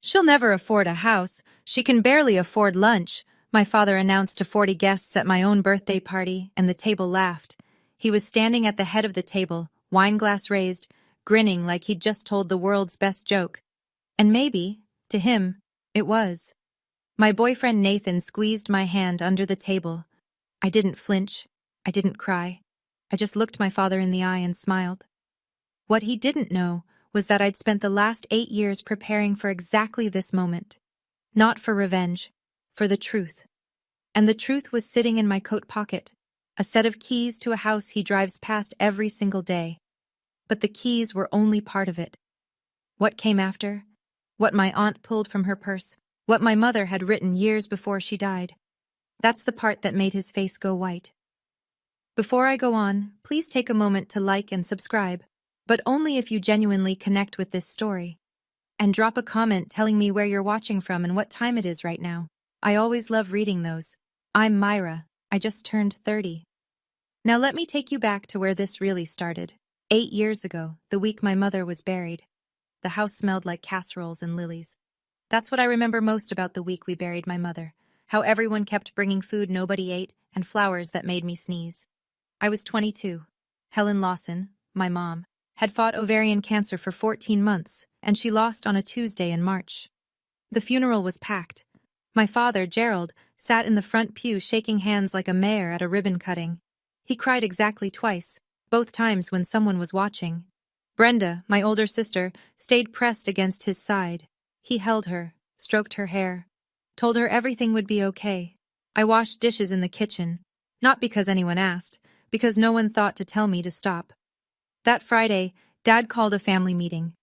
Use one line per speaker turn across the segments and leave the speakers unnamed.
She'll never afford a house. She can barely afford lunch, my father announced to 40 guests at my own birthday party, and the table laughed. He was standing at the head of the table, wine glass raised, grinning like he'd just told the world's best joke. And maybe, to him, it was. My boyfriend Nathan squeezed my hand under the table. I didn't flinch. I didn't cry. I just looked my father in the eye and smiled. What he didn't know was that I'd spent the last 8 years preparing for exactly this moment. Not for revenge, for the truth. And the truth was sitting in my coat pocket, a set of keys to a house he drives past every single day. But the keys were only part of it. What came after? What my aunt pulled from her purse? What my mother had written years before she died? That's the part that made his face go white. Before I go on, please take a moment to like and subscribe, but only if you genuinely connect with this story. And drop a comment telling me where you're watching from and what time it is right now. I always love reading those. I'm Myra. I just turned 30. Now let me take you back to where this really started. 8 years ago, the week my mother was buried. The house smelled like casseroles and lilies. That's what I remember most about the week we buried my mother. How everyone kept bringing food nobody ate and flowers that made me sneeze. I was 22. Helen Lawson, my mom, had fought ovarian cancer for 14 months, and she lost on a Tuesday in March. The funeral was packed. My father, Gerald, sat in the front pew shaking hands like a mayor at a ribbon cutting. He cried exactly twice, both times when someone was watching. Brenda, my older sister, stayed pressed against his side. He held her, stroked her hair, told her everything would be okay. I washed dishes in the kitchen, not because anyone asked, because no one thought to tell me to stop. That Friday, Dad called a family meeting.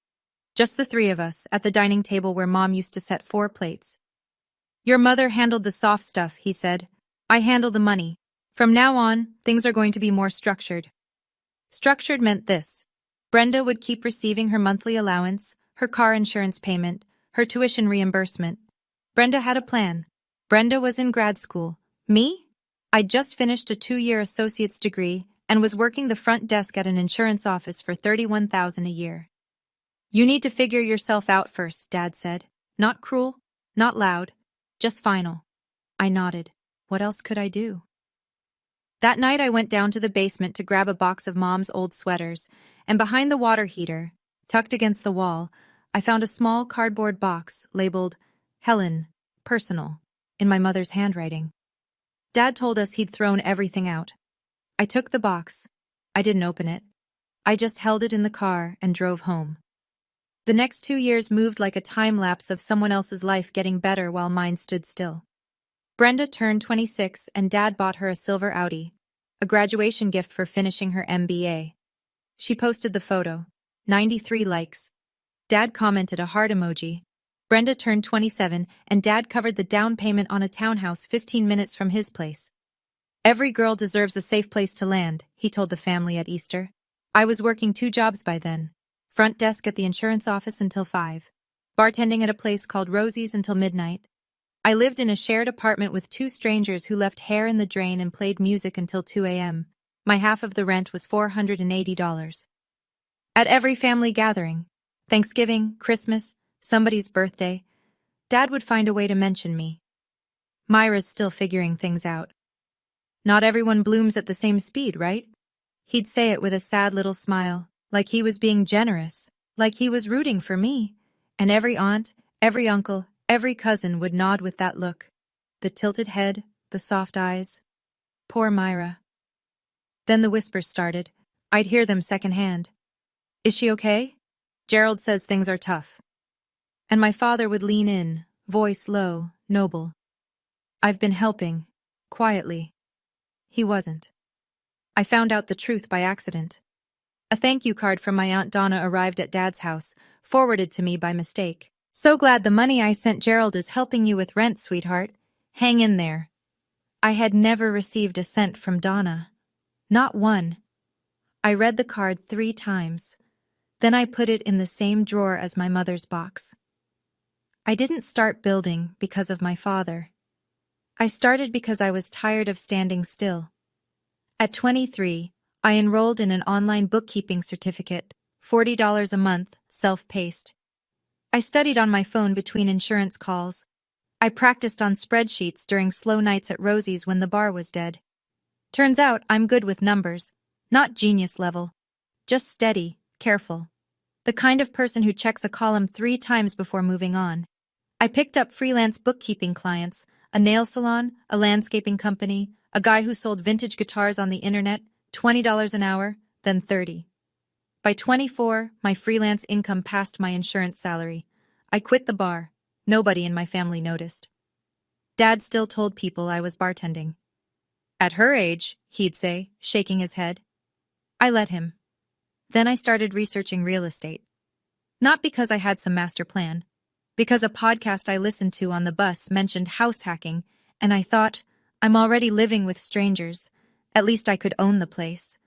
Just the 3 of us, at the dining table where Mom used to set 4 plates. Your mother handled the soft stuff, he said. I handle the money. From now on, things are going to be more structured. Structured meant this. Brenda would keep receiving her monthly allowance, her car insurance payment, her tuition reimbursement. Brenda had a plan. Brenda was in grad school. Me? I'd just finished a 2-year associate's degree and was working the front desk at an insurance office for $31,000 a year. You need to figure yourself out first, Dad said. Not cruel, not loud, just final. I nodded. What else could I do? That night I went down to the basement to grab a box of Mom's old sweaters, and behind the water heater, tucked against the wall, I found a small cardboard box labeled Helen, Personal, in my mother's handwriting. Dad told us he'd thrown everything out. I took the box. I didn't open it. I just held it in the car and drove home. The next 2 years moved like a time lapse of someone else's life getting better while mine stood still. Brenda turned 26 and Dad bought her a silver Audi, a graduation gift for finishing her MBA. She posted the photo. 93 likes. Dad commented a heart emoji. Brenda turned 27 and Dad covered the down payment on a townhouse 15 minutes from his place. Every girl deserves a safe place to land, he told the family at Easter. I was working 2 jobs by then. Front desk at the insurance office until 5. Bartending at a place called Rosie's until midnight. I lived in a shared apartment with 2 strangers who left hair in the drain and played music until 2 a.m. My half of the rent was $480. At every family gathering, Thanksgiving, Christmas, somebody's birthday, Dad would find a way to mention me. Myra's still figuring things out. Not everyone blooms at the same speed, right? He'd say it with a sad little smile, like he was being generous, like he was rooting for me. And every aunt, every uncle, every cousin would nod with that look. The tilted head, the soft eyes. Poor Myra. Then the whispers started. I'd hear them secondhand. Is she okay? Gerald says things are tough. And my father would lean in, voice low, noble. I've been helping, quietly. He wasn't. I found out the truth by accident. A thank you card from my Aunt Donna arrived at Dad's house, forwarded to me by mistake. So glad the money I sent Gerald is helping you with rent, sweetheart. Hang in there. I had never received a cent from Donna. Not one. I read the card 3 times. Then I put it in the same drawer as my mother's box. I didn't start building because of my father. I started because I was tired of standing still. At 23, I enrolled in an online bookkeeping certificate, $40 a month, self-paced. I studied on my phone between insurance calls. I practiced on spreadsheets during slow nights at Rosie's when the bar was dead. Turns out I'm good with numbers, not genius level. Just steady, careful. The kind of person who checks a column 3 times before moving on. I picked up freelance bookkeeping clients, a nail salon, a landscaping company, a guy who sold vintage guitars on the internet, $20 an hour, then 30. By 24, my freelance income passed my insurance salary. I quit the bar. Nobody in my family noticed. Dad still told people I was bartending. At her age, he'd say, shaking his head. I let him. Then I started researching real estate. Not because I had some master plan, because a podcast I listened to on the bus mentioned house hacking, and I thought, I'm already living with strangers. At least I could own the place.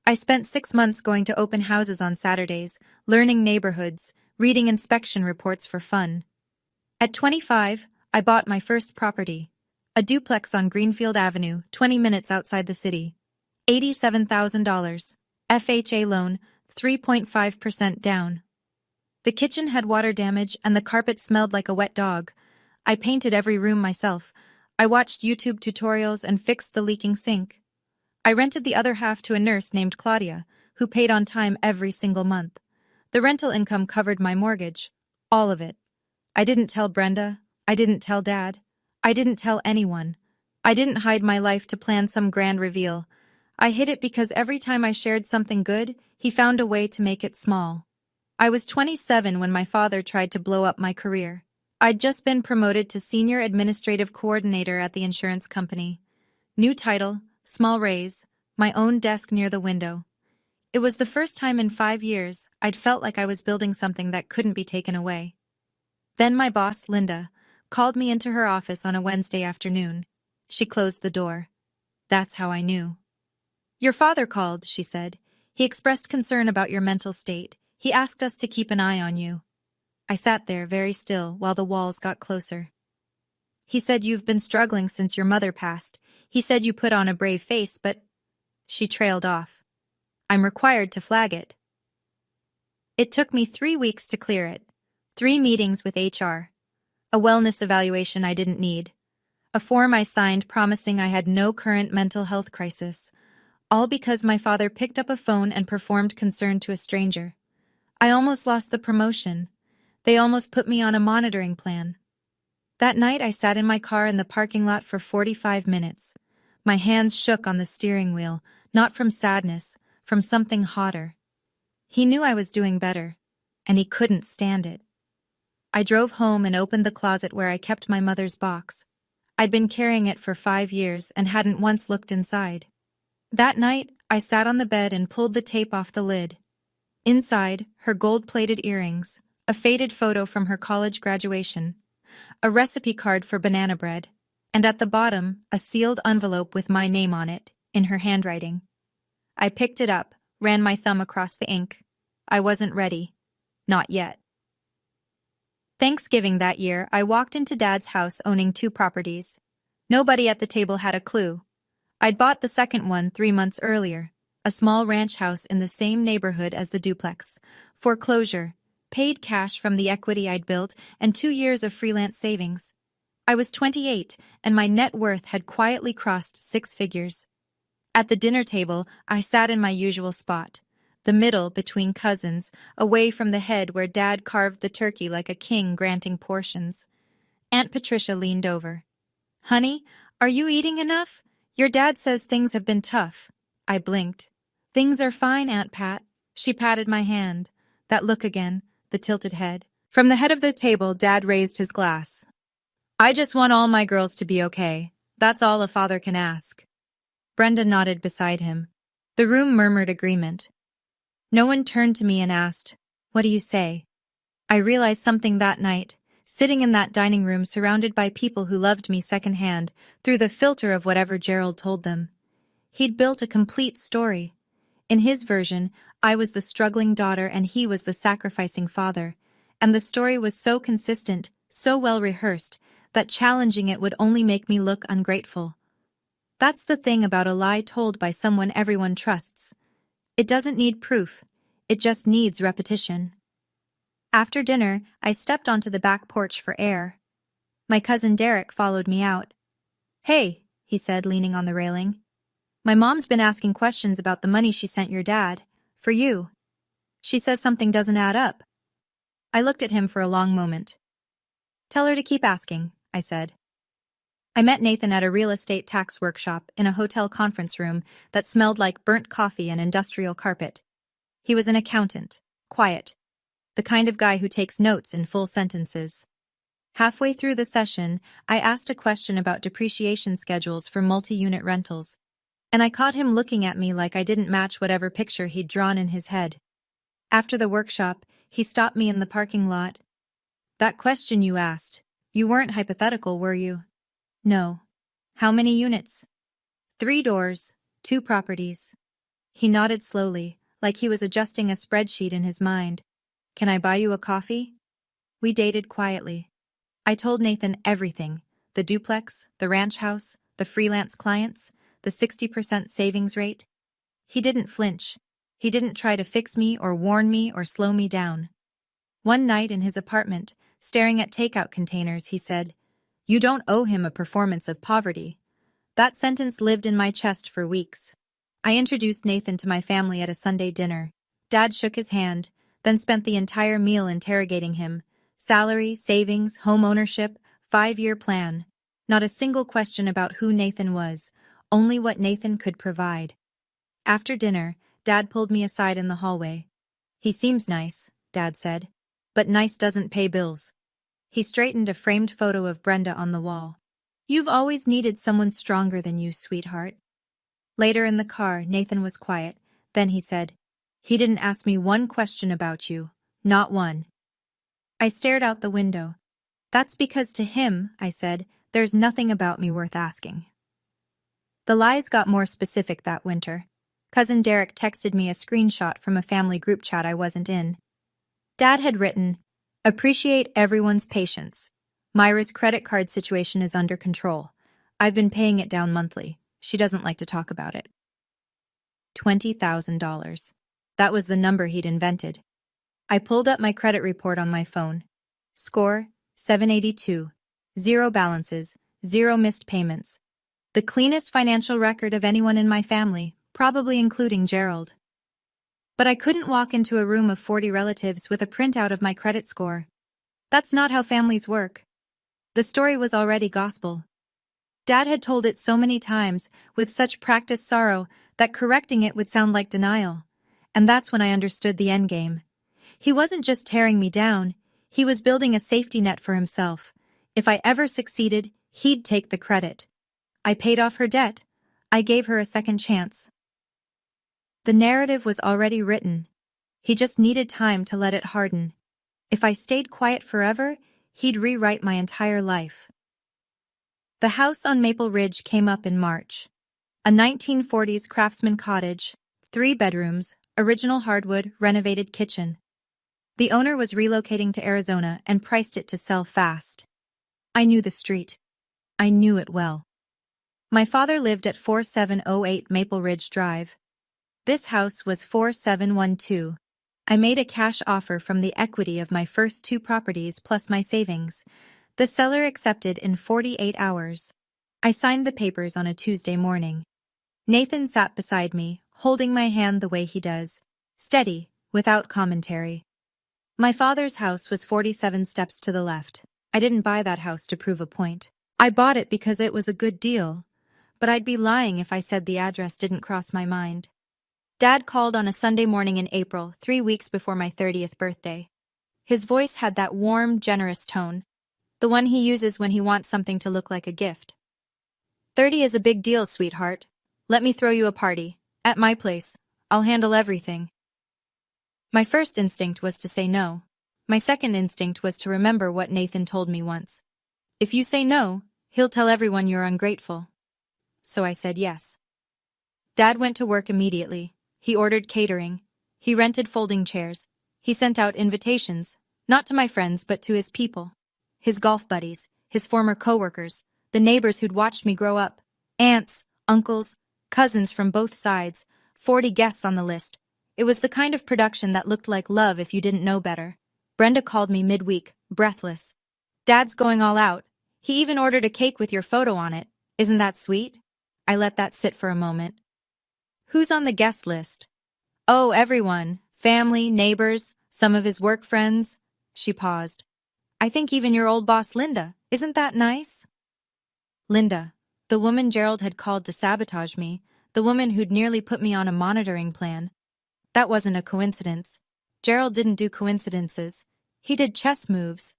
I spent 6 months going to open houses on Saturdays, learning neighborhoods, reading inspection reports for fun. At 25, I bought my first property, a duplex on Greenfield Avenue, 20 minutes outside the city. $87,000. FHA loan, 3.5% down. The kitchen had water damage and the carpet smelled like a wet dog. I painted every room myself. I watched YouTube tutorials and fixed the leaking sink. I rented the other half to a nurse named Claudia, who paid on time every single month. The rental income covered my mortgage. All of it. I didn't tell Brenda. I didn't tell Dad. I didn't tell anyone. I didn't hide my life to plan some grand reveal. I hid it because every time I shared something good, he found a way to make it small. I was 27 when my father tried to blow up my career. I'd just been promoted to senior administrative coordinator at the insurance company. New title, small raise, my own desk near the window. It was the first time in 5 years I'd felt like I was building something that couldn't be taken away. Then my boss, Linda, called me into her office on a Wednesday afternoon. She closed the door. That's how I knew. Your father called, she said. He expressed concern about your mental state. He asked us to keep an eye on you. I sat there very still while the walls got closer. He said you've been struggling since your mother passed. He said you put on a brave face, but... She trailed off. I'm required to flag it. It took me 3 weeks to clear it. 3 meetings with HR. A wellness evaluation I didn't need. A form I signed promising I had no current mental health crisis. All because my father picked up a phone and performed concern to a stranger. I almost lost the promotion. They almost put me on a monitoring plan. That night I sat in my car in the parking lot for 45 minutes. My hands shook on the steering wheel, not from sadness, from something hotter. He knew I was doing better, and he couldn't stand it. I drove home and opened the closet where I kept my mother's box. I'd been carrying it for 5 years and hadn't once looked inside. That night, I sat on the bed and pulled the tape off the lid. Inside, her gold-plated earrings, a faded photo from her college graduation, a recipe card for banana bread, and at the bottom, a sealed envelope with my name on it, in her handwriting. I picked it up, ran my thumb across the ink. I wasn't ready. Not yet. Thanksgiving that year, I walked into Dad's house owning 2 properties. Nobody at the table had a clue. I'd bought the second one 3 months earlier, a small ranch house in the same neighborhood as the duplex. Foreclosure, paid cash from the equity I'd built, and 2 years of freelance savings. I was 28, and my net worth had quietly crossed 6 figures. At the dinner table, I sat in my usual spot, the middle between cousins, away from the head where Dad carved the turkey like a king granting portions. Aunt Patricia leaned over. Honey, are you eating enough? Your dad says things have been tough. I blinked. Things are fine, Aunt Pat. She patted my hand. That look again, the tilted head. From the head of the table, Dad raised his glass. I just want all my girls to be okay. That's all a father can ask. Brenda nodded beside him. The room murmured agreement. No one turned to me and asked, What do you say? I realized something that night, sitting in that dining room surrounded by people who loved me secondhand, through the filter of whatever Gerald told them. He'd built a complete story. In his version, I was the struggling daughter and he was the sacrificing father, and the story was so consistent, so well rehearsed, that challenging it would only make me look ungrateful. That's the thing about a lie told by someone everyone trusts. It doesn't need proof, it just needs repetition. After dinner, I stepped onto the back porch for air. My cousin Derek followed me out. "Hey," he said, leaning on the railing. "My mom's been asking questions about the money she sent your dad. For you. She says something doesn't add up." I looked at him for a long moment. "Tell her to keep asking," I said. I met Nathan at a real estate tax workshop in a hotel conference room that smelled like burnt coffee and industrial carpet. He was an accountant, quiet, the kind of guy who takes notes in full sentences. Halfway through the session, I asked a question about depreciation schedules for multi-unit rentals, and I caught him looking at me like I didn't match whatever picture he'd drawn in his head. After the workshop, he stopped me in the parking lot. "That question you asked, you weren't hypothetical, were you?" "No." "How many units?" "3 doors, 2 properties." He nodded slowly, like he was adjusting a spreadsheet in his mind. "Can I buy you a coffee?" We dated quietly. I told Nathan everything: the duplex, the ranch house, the freelance clients, the 60% savings rate. He didn't flinch. He didn't try to fix me or warn me or slow me down. One night in his apartment, staring at takeout containers, he said, "You don't owe him a performance of poverty." That sentence lived in my chest for weeks. I introduced Nathan to my family at a Sunday dinner. Dad shook his hand, then spent the entire meal interrogating him. Salary, savings, home ownership, 5-year plan. Not a single question about who Nathan was, only what Nathan could provide. After dinner, Dad pulled me aside in the hallway. "He seems nice," Dad said, "but nice doesn't pay bills." He straightened a framed photo of Brenda on the wall. "You've always needed someone stronger than you, sweetheart." Later in the car, Nathan was quiet. Then he said, "He didn't ask me one question about you. Not one." I stared out the window. "That's because to him," I said, "there's nothing about me worth asking." The lies got more specific that winter. Cousin Derek texted me a screenshot from a family group chat I wasn't in. Dad had written, "Appreciate everyone's patience. Myra's credit card situation is under control. I've been paying it down monthly. She doesn't like to talk about it." $20,000. That was the number he'd invented. I pulled up my credit report on my phone. Score, 782. 0 balances, 0 missed payments. The cleanest financial record of anyone in my family, probably including Gerald. But I couldn't walk into a room of 40 relatives with a printout of my credit score. That's not how families work. The story was already gospel. Dad had told it so many times, with such practiced sorrow, that correcting it would sound like denial. And that's when I understood the endgame. He wasn't just tearing me down, he was building a safety net for himself. If I ever succeeded, he'd take the credit. I paid off her debt. I gave her a second chance. The narrative was already written. He just needed time to let it harden. If I stayed quiet forever, he'd rewrite my entire life. The house on Maple Ridge came up in March. A 1940s craftsman cottage, 3 bedrooms, original hardwood, renovated kitchen. The owner was relocating to Arizona and priced it to sell fast. I knew the street. I knew it well. My father lived at 4708 Maple Ridge Drive. This house was 4712. I made a cash offer from the equity of my first 2 properties plus my savings. The seller accepted in 48 hours. I signed the papers on a Tuesday morning. Nathan sat beside me, holding my hand the way he does, steady, without commentary. My father's house was 47 steps to the left. I didn't buy that house to prove a point. I bought it because it was a good deal, but I'd be lying if I said the address didn't cross my mind. Dad called on a Sunday morning in April, 3 weeks before my 30th birthday. His voice had that warm, generous tone, the one he uses when he wants something to look like a gift. 30 is a big deal, sweetheart. Let me throw you a party. At my place. I'll handle everything. My first instinct was to say no. My second instinct was to remember what Nathan told me once. If you say no, he'll tell everyone you're ungrateful. So I said yes. Dad went to work immediately. He ordered catering. He rented folding chairs. He sent out invitations, not to my friends but to his people. His golf buddies, his former coworkers, the neighbors who'd watched me grow up, aunts, uncles, cousins from both sides, 40 guests on the list. It was the kind of production that looked like love if you didn't know better. Brenda called me midweek, breathless. Dad's going all out. He even ordered a cake with your photo on it. Isn't that sweet? I let that sit for a moment. Who's on the guest list? Oh, everyone. Family, neighbors, some of his work friends. She paused. I think even your old boss Linda. Isn't that nice? Linda, the woman Gerald had called to sabotage me, the woman who'd nearly put me on a monitoring plan. That wasn't a coincidence. Gerald didn't do coincidences. He did chess moves.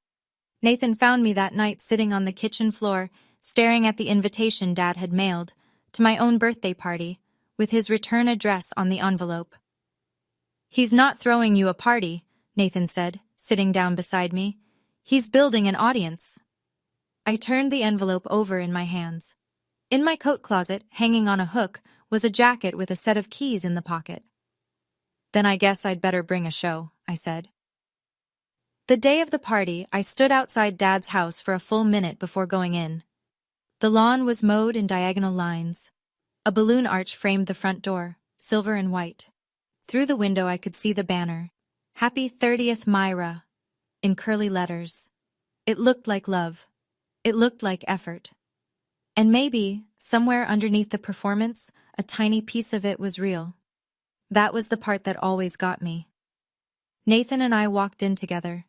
Nathan found me that night sitting on the kitchen floor, staring at the invitation Dad had mailed, to my own birthday party, with his return address on the envelope. He's not throwing you a party, Nathan said, sitting down beside me. He's building an audience. I turned the envelope over in my hands. In my coat closet, hanging on a hook, was a jacket with a set of keys in the pocket. Then I guess I'd better bring a show, I said. The day of the party, I stood outside Dad's house for a full minute before going in. The lawn was mowed in diagonal lines. A balloon arch framed the front door, silver and white. Through the window I could see the banner, Happy 30th Myra, in curly letters. It looked like love. It looked like effort. And maybe, somewhere underneath the performance, a tiny piece of it was real. That was the part that always got me. Nathan and I walked in together.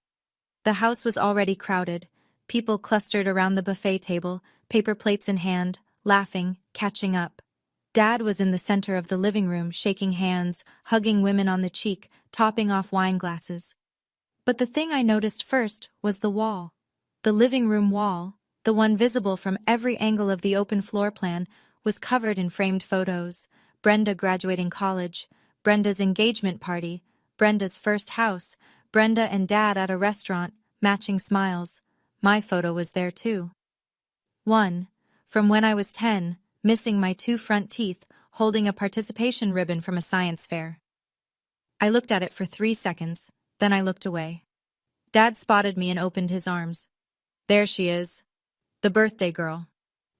The house was already crowded, people clustered around the buffet table, paper plates in hand, laughing, catching up. Dad was in the center of the living room, shaking hands, hugging women on the cheek, topping off wine glasses. But the thing I noticed first was the wall. The living room wall, the one visible from every angle of the open floor plan, was covered in framed photos. Brenda graduating college, Brenda's engagement party, Brenda's first house, Brenda and Dad at a restaurant, matching smiles. My photo was there too. One, from when I was 10, missing my 2 front teeth, holding a participation ribbon from a science fair. I looked at it for 3 seconds, then I looked away. Dad spotted me and opened his arms. There she is, the birthday girl.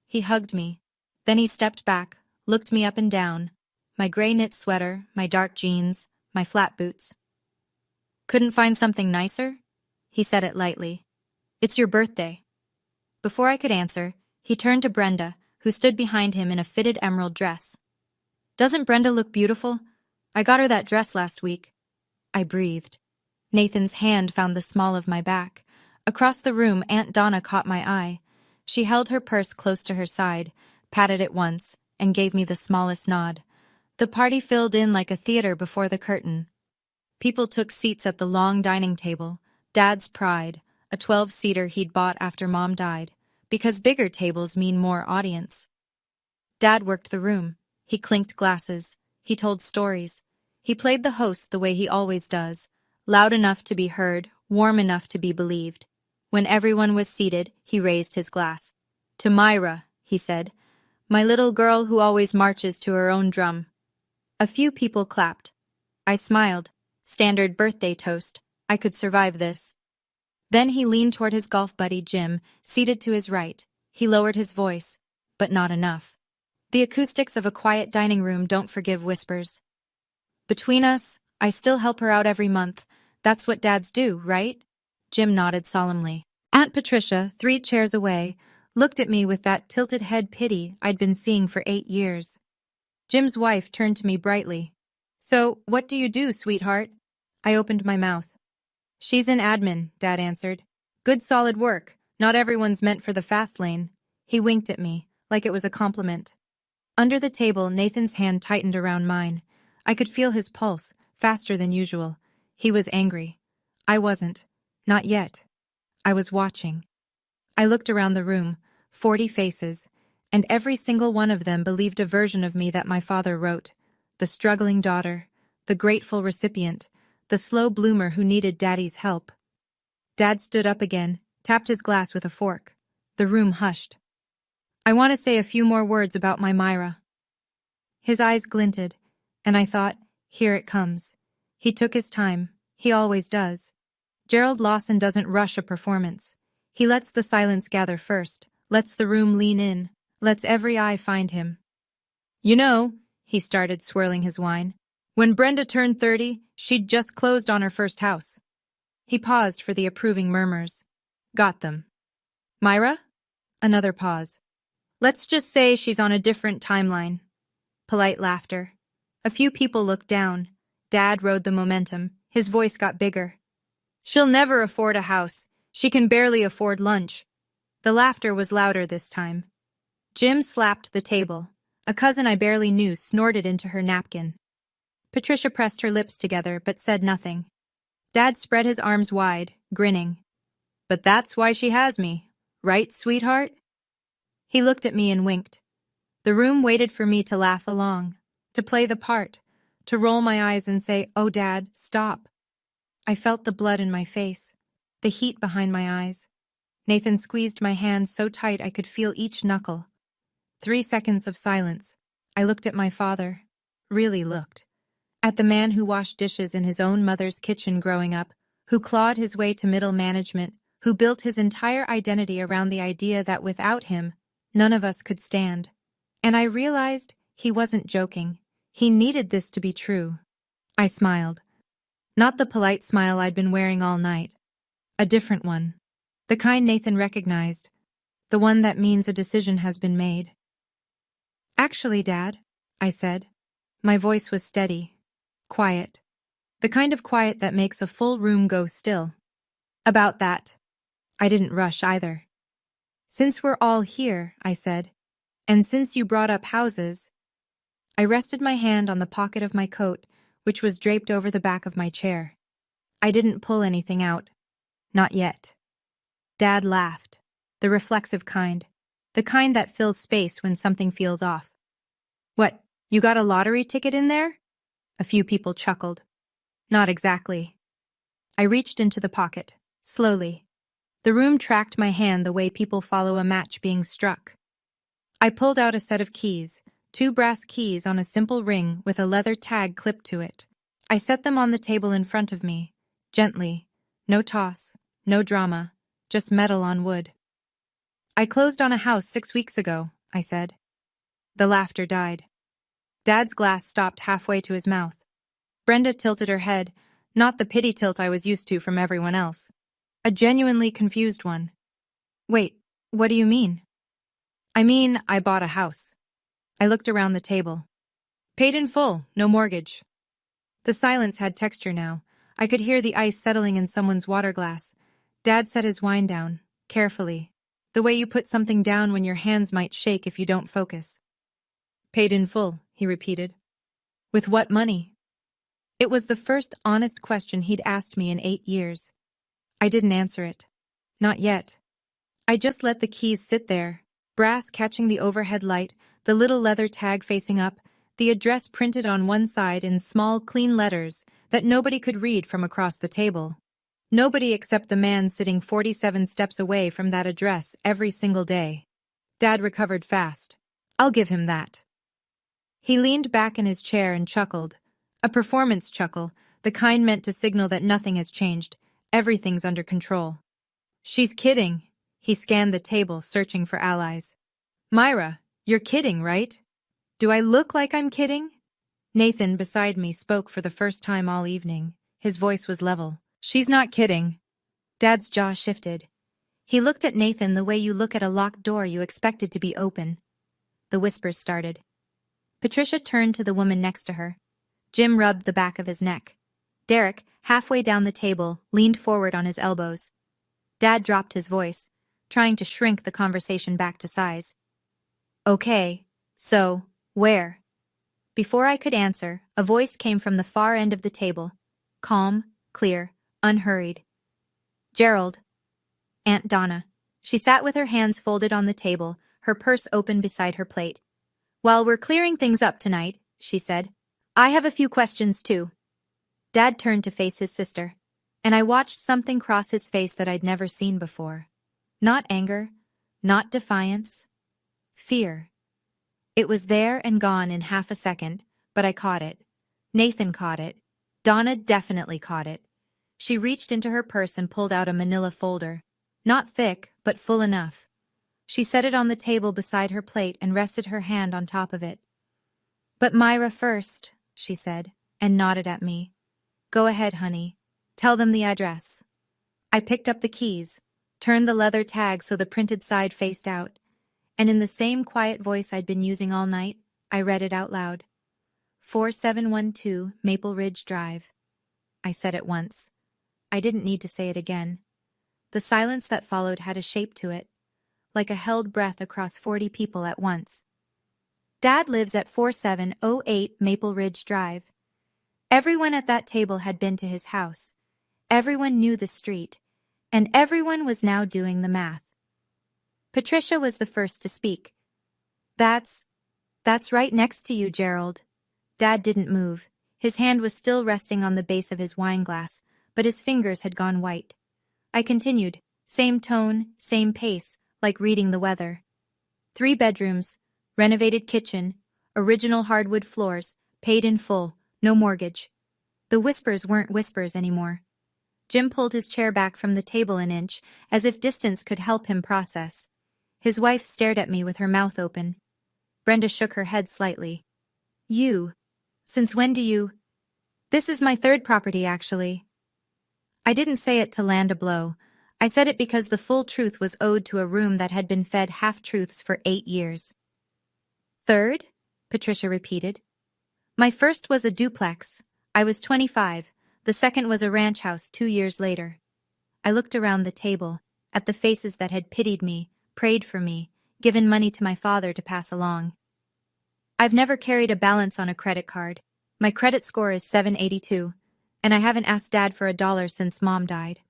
He hugged me. Then he stepped back, looked me up and down, my gray knit sweater, my dark jeans, my flat boots. Couldn't find something nicer? He said it lightly. It's your birthday. Before I could answer, he turned to Brenda, who stood behind him in a fitted emerald dress. Doesn't Brenda look beautiful? I got her that dress last week. I breathed. Nathan's hand found the small of my back. Across the room, Aunt Donna caught my eye. She held her purse close to her side, patted it once, and gave me the smallest nod. The party filled in like a theater before the curtain. People took seats at the long dining table, Dad's pride, a 12-seater he'd bought after Mom died, because bigger tables mean more audience. Dad worked the room. He clinked glasses. He told stories. He played the host the way he always does, loud enough to be heard, warm enough to be believed. When everyone was seated, he raised his glass. To Myra, he said, my little girl who always marches to her own drum. A few people clapped. I smiled. Standard birthday toast. I could survive this. Then he leaned toward his golf buddy Jim, seated to his right. He lowered his voice, but not enough. The acoustics of a quiet dining room don't forgive whispers. Between us, I still help her out every month. That's what dads do, right? Jim nodded solemnly. Aunt Patricia, 3 chairs away, looked at me with that tilted head pity I'd been seeing for 8 years. Jim's wife turned to me brightly. So, what do you do, sweetheart? I opened my mouth. She's in admin, Dad answered. Good solid work. Not everyone's meant for the fast lane. He winked at me, like it was a compliment. Under the table, Nathan's hand tightened around mine. I could feel his pulse, faster than usual. He was angry. I wasn't. Not yet. I was watching. I looked around the room, 40 faces, and every single one of them believed a version of me that my father wrote. The struggling daughter, the grateful recipient, the slow bloomer who needed Daddy's help. Dad stood up again, tapped his glass with a fork. The room hushed. I want to say a few more words about my Myra. His eyes glinted, and I thought, here it comes. He took his time. He always does. Gerald Lawson doesn't rush a performance. He lets the silence gather first, lets the room lean in, lets every eye find him. You know, he started, swirling his wine, when Brenda turned 30, she'd just closed on her first house. He paused for the approving murmurs. Got them. Myra? Another pause. Let's just say she's on a different timeline. Polite laughter. A few people looked down. Dad rode the momentum. His voice got bigger. She'll never afford a house. She can barely afford lunch. The laughter was louder this time. Jim slapped the table. A cousin I barely knew snorted into her napkin. Patricia pressed her lips together but said nothing. Dad spread his arms wide, grinning. But that's why she has me, right, sweetheart? He looked at me and winked. The room waited for me to laugh along, to play the part, to roll my eyes and say, "Oh, Dad, stop." I felt the blood in my face, the heat behind my eyes. Nathan squeezed my hand so tight I could feel each knuckle. 3 seconds of silence. I looked at my father, really looked. At the man who washed dishes in his own mother's kitchen growing up, who clawed his way to middle management, who built his entire identity around the idea that without him, none of us could stand. And I realized he wasn't joking. He needed this to be true. I smiled. Not the polite smile I'd been wearing all night. A different one. The kind Nathan recognized. The one that means a decision has been made. Actually, Dad, I said. My voice was steady, quiet. The kind of quiet that makes a full room go still. About that. I didn't rush either. Since we're all here, I said, and since you brought up houses, I rested my hand on the pocket of my coat, which was draped over the back of my chair. I didn't pull anything out. Not yet. Dad laughed. The reflexive kind. The kind that fills space when something feels off. What, you got a lottery ticket in there? A few people chuckled. Not exactly. I reached into the pocket, slowly. The room tracked my hand the way people follow a match being struck. I pulled out a set of keys, 2 brass keys on a simple ring with a leather tag clipped to it. I set them on the table in front of me, gently. No toss, no drama, just metal on wood. I closed on a house 6 weeks ago, I said. The laughter died. Dad's glass stopped halfway to his mouth. Brenda tilted her head, not the pity tilt I was used to from everyone else. A genuinely confused one. Wait, what do you mean? I mean, I bought a house. I looked around the table. Paid in full, no mortgage. The silence had texture now. I could hear the ice settling in someone's water glass. Dad set his wine down, carefully. The way you put something down when your hands might shake if you don't focus. Paid in full, he repeated. With what money? It was the first honest question he'd asked me in 8 years. I didn't answer it. Not yet. I just let the keys sit there, brass catching the overhead light, the little leather tag facing up, the address printed on one side in small, clean letters that nobody could read from across the table. Nobody except the man sitting 47 steps away from that address every single day. Dad recovered fast. I'll give him that. He leaned back in his chair and chuckled. A performance chuckle, the kind meant to signal that nothing has changed. Everything's under control. She's kidding. He scanned the table, searching for allies. Myra, you're kidding, right? Do I look like I'm kidding? Nathan, beside me, spoke for the first time all evening. His voice was level. She's not kidding. Dad's jaw shifted. He looked at Nathan the way you look at a locked door you expected to be open. The whispers started. Patricia turned to the woman next to her. Jim rubbed the back of his neck. Derek, halfway down the table, leaned forward on his elbows. Dad dropped his voice, trying to shrink the conversation back to size. Okay, so, where? Before I could answer, a voice came from the far end of the table. Calm, clear, unhurried. Gerald. Aunt Donna. She sat with her hands folded on the table, her purse open beside her plate. While we're clearing things up tonight, she said, I have a few questions too. Dad turned to face his sister, and I watched something cross his face that I'd never seen before. Not anger, not defiance. Fear. It was there and gone in half a second, but I caught it. Nathan caught it. Donna definitely caught it. She reached into her purse and pulled out a manila folder. Not thick, but full enough. She set it on the table beside her plate and rested her hand on top of it. But Myra first, she said, and nodded at me. Go ahead, honey. Tell them the address. I picked up the keys, turned the leather tag so the printed side faced out, and in the same quiet voice I'd been using all night, I read it out loud. 4712 Maple Ridge Drive. I said it once. I didn't need to say it again. The silence that followed had a shape to it, like a held breath across 40 people at once. Dad lives at 4708 Maple Ridge Drive. Everyone at that table had been to his house. Everyone knew the street, and everyone was now doing the math. Patricia was the first to speak. That's right next to you, Gerald. Dad didn't move. His hand was still resting on the base of his wine glass, but his fingers had gone white. I continued, same tone, same pace, like reading the weather. 3 bedrooms, renovated kitchen, original hardwood floors, paid in full, no mortgage. The whispers weren't whispers anymore. Jim pulled his chair back from the table an inch, as if distance could help him process. His wife stared at me with her mouth open. Brenda shook her head slightly. You? Since when do you? This is my 3rd property, actually. I didn't say it to land a blow. I said it because the full truth was owed to a room that had been fed half-truths for 8 years. 3rd? Patricia repeated. My first was a duplex. I was 25. The second was a ranch house 2 years later. I looked around the table, at the faces that had pitied me, prayed for me, given money to my father to pass along. I've never carried a balance on a credit card. My credit score is 782, and I haven't asked Dad for $1 since Mom died.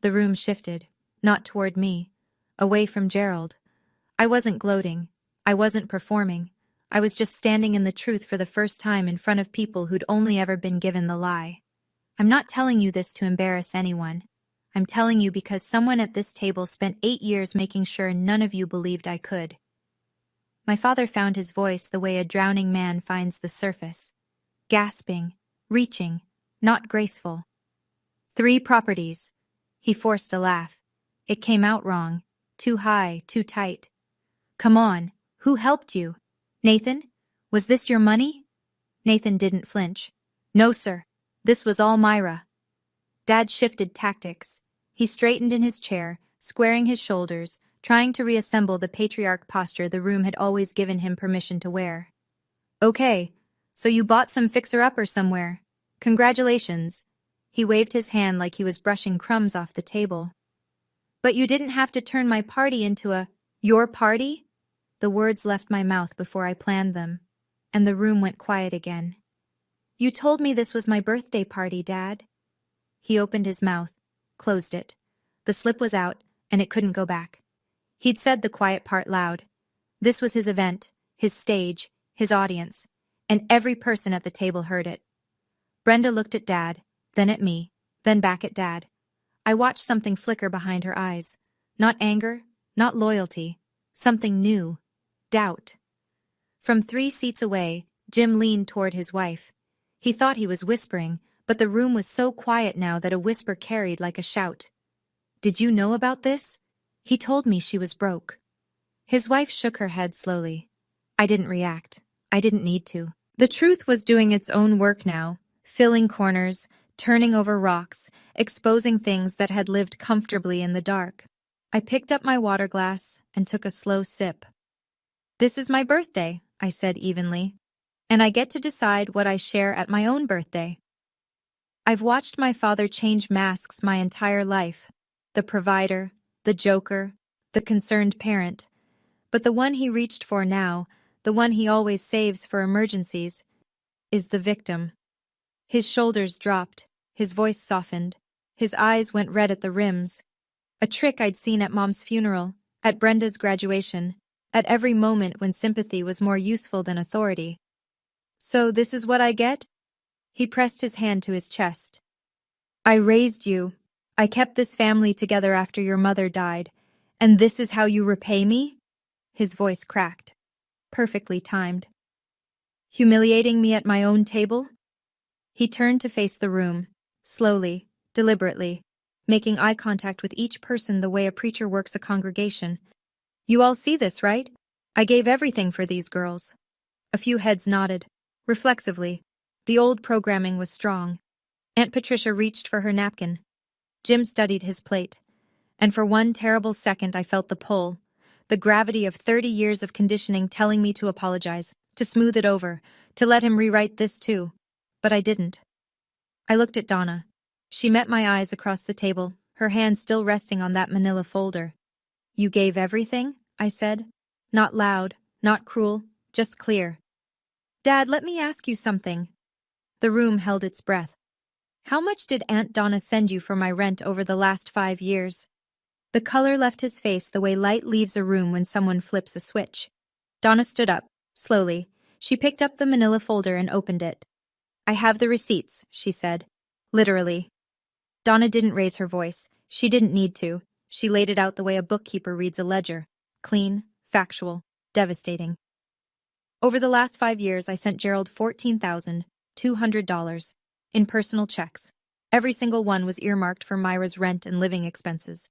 The room shifted, not toward me, away from Gerald. I wasn't gloating. I wasn't performing. I was just standing in the truth for the first time in front of people who'd only ever been given the lie. I'm not telling you this to embarrass anyone. I'm telling you because someone at this table spent 8 years making sure none of you believed I could. My father found his voice the way a drowning man finds the surface. Gasping, reaching, not graceful. 3 properties. He forced a laugh. It came out wrong. Too high, too tight. Come on, who helped you? Nathan? Was this your money? Nathan didn't flinch. No, sir. This was all Myra. Dad shifted tactics. He straightened in his chair, squaring his shoulders, trying to reassemble the patriarch posture the room had always given him permission to wear. Okay, so you bought some fixer-upper somewhere. Congratulations. He waved his hand like he was brushing crumbs off the table. But you didn't have to turn my party into your party? The words left my mouth before I planned them, and the room went quiet again. You told me this was my birthday party, Dad. He opened his mouth, closed it. The slip was out, and it couldn't go back. He'd said the quiet part loud. This was his event, his stage, his audience, and every person at the table heard it. Brenda looked at Dad, then at me, then back at Dad. I watched something flicker behind her eyes. Not anger, not loyalty, something new. Doubt. From 3 seats away, Jim leaned toward his wife. He thought he was whispering, but the room was so quiet now that a whisper carried like a shout. Did you know about this? He told me she was broke. His wife shook her head slowly. I didn't react. I didn't need to. The truth was doing its own work now, filling corners, turning over rocks, exposing things that had lived comfortably in the dark. I picked up my water glass and took a slow sip. This is my birthday, I said evenly, and I get to decide what I share at my own birthday. I've watched my father change masks my entire life, the provider, the joker, the concerned parent, but the one he reached for now, the one he always saves for emergencies, is the victim. His shoulders dropped, his voice softened, his eyes went red at the rims. A trick I'd seen at Mom's funeral, at Brenda's graduation, at every moment when sympathy was more useful than authority. So this is what I get? He pressed his hand to his chest. I raised you. I kept this family together after your mother died, and this is how you repay me? His voice cracked. Perfectly timed. Humiliating me at my own table? He turned to face the room, slowly, deliberately, making eye contact with each person the way a preacher works a congregation. You all see this, right? I gave everything for these girls. A few heads nodded, reflexively. The old programming was strong. Aunt Patricia reached for her napkin. Jim studied his plate. And for one terrible second I felt the pull, the gravity of 30 years of conditioning telling me to apologize, to smooth it over, to let him rewrite this too. But I didn't. I looked at Donna. She met my eyes across the table, her hand still resting on that manila folder. "You gave everything?" I said. Not loud, not cruel, just clear. "Dad, let me ask you something." The room held its breath. "How much did Aunt Donna send you for my rent over the last 5 years?" The color left his face the way light leaves a room when someone flips a switch. Donna stood up, slowly. She picked up the manila folder and opened it. "I have the receipts," she said. "Literally." Donna didn't raise her voice. She didn't need to. She laid it out the way a bookkeeper reads a ledger. Clean, factual, devastating. "Over the last 5 years, I sent Gerald $14,200 in personal checks. Every single one was earmarked for Myra's rent and living expenses."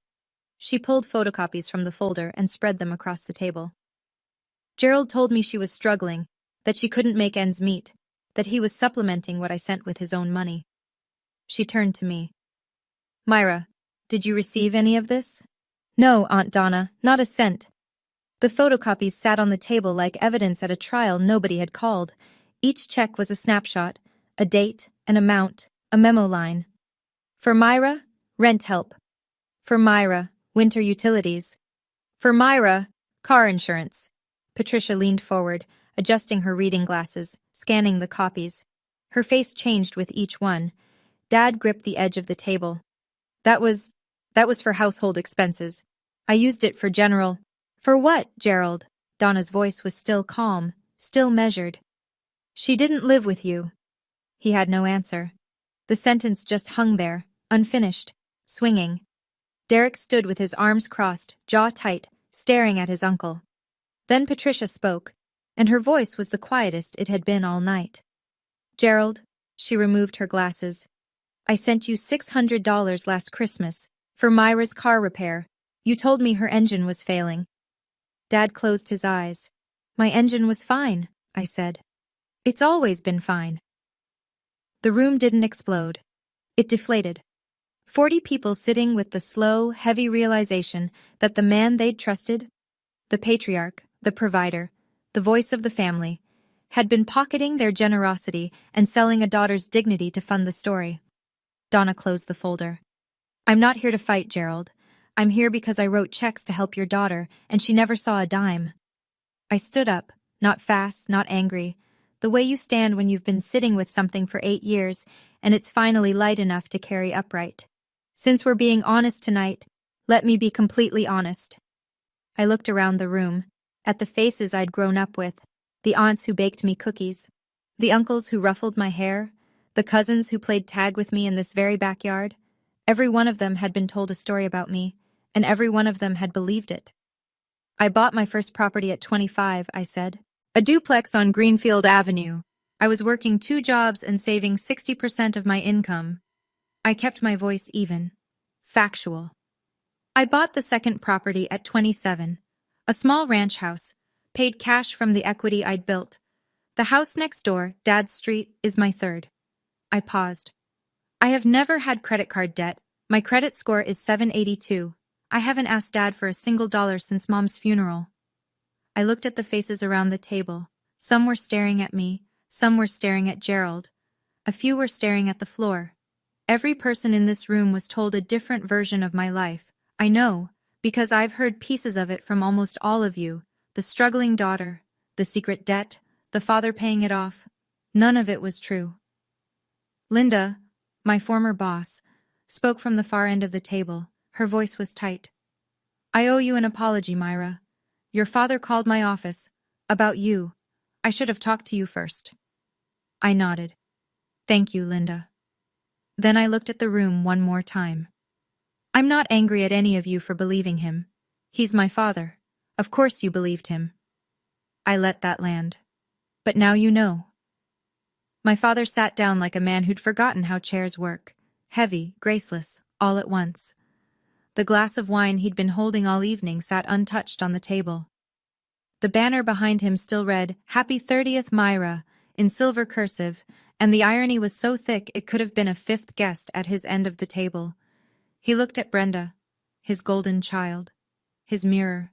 She pulled photocopies from the folder and spread them across the table. "Gerald told me she was struggling, that she couldn't make ends meet, that he was supplementing what I sent with his own money." She turned to me. "Myra, did you receive any of this?" "No, Aunt Donna, not a cent." The photocopies sat on the table like evidence at a trial nobody had called. Each check was a snapshot, a date, an amount, a memo line. For Myra, rent help. For Myra, winter utilities. For Myra, car insurance. Patricia leaned forward, adjusting her reading glasses, scanning the copies. Her face changed with each one. Dad gripped the edge of the table. That was for household expenses. I used it for general." "For what, Gerald?" Donna's voice was still calm, still measured. "She didn't live with you." He had no answer. The sentence just hung there, unfinished, swinging. Derek stood with his arms crossed, jaw tight, staring at his uncle. Then Patricia spoke, and her voice was the quietest it had been all night. "Gerald," she removed her glasses, "I sent you $600 last Christmas for Myra's car repair. You told me her engine was failing." Dad closed his eyes. "My engine was fine," I said. "It's always been fine." The room didn't explode. It deflated. 40 people sitting with the slow, heavy realization that the man they'd trusted, the patriarch, the provider, the voice of the family, had been pocketing their generosity and selling a daughter's dignity to fund the story. Donna closed the folder. "I'm not here to fight, Gerald. I'm here because I wrote checks to help your daughter, and she never saw a dime." I stood up, not fast, not angry, the way you stand when you've been sitting with something for 8 years and it's finally light enough to carry upright. "Since we're being honest tonight, let me be completely honest." I looked around the room, at the faces I'd grown up with, the aunts who baked me cookies, the uncles who ruffled my hair, the cousins who played tag with me in this very backyard. Every one of them had been told a story about me, and every one of them had believed it. "I bought my first property at 25, I said. A duplex on Greenfield Avenue. I was working 2 jobs and saving 60% of my income. I kept my voice even. Factual. "I bought the second property at 27, a small ranch house, paid cash from the equity I'd built. The house next door, Dad's Street, is my third." I paused. "I have never had credit card debt. My credit score is 782. I haven't asked Dad for a single dollar since Mom's funeral." I looked at the faces around the table. Some were staring at me, some were staring at Gerald. A few were staring at the floor. Every person in this room was told a different version of my life. I know, because I've heard pieces of it from almost all of you. The struggling daughter, the secret debt, the father paying it off. None of it was true. Linda, my former boss, spoke from the far end of the table. Her voice was tight. "I owe you an apology, Myra. Your father called my office. About you. I should have talked to you first." I nodded. "Thank you, Linda." Then I looked at the room one more time. "I'm not angry at any of you for believing him. He's my father. Of course you believed him." I let that land. "But now you know." My father sat down like a man who'd forgotten how chairs work. Heavy, graceless, all at once. The glass of wine he'd been holding all evening sat untouched on the table. The banner behind him still read, "Happy 30th, Myra," in silver cursive, and the irony was so thick it could have been a 5th guest at his end of the table. He looked at Brenda, his golden child, his mirror,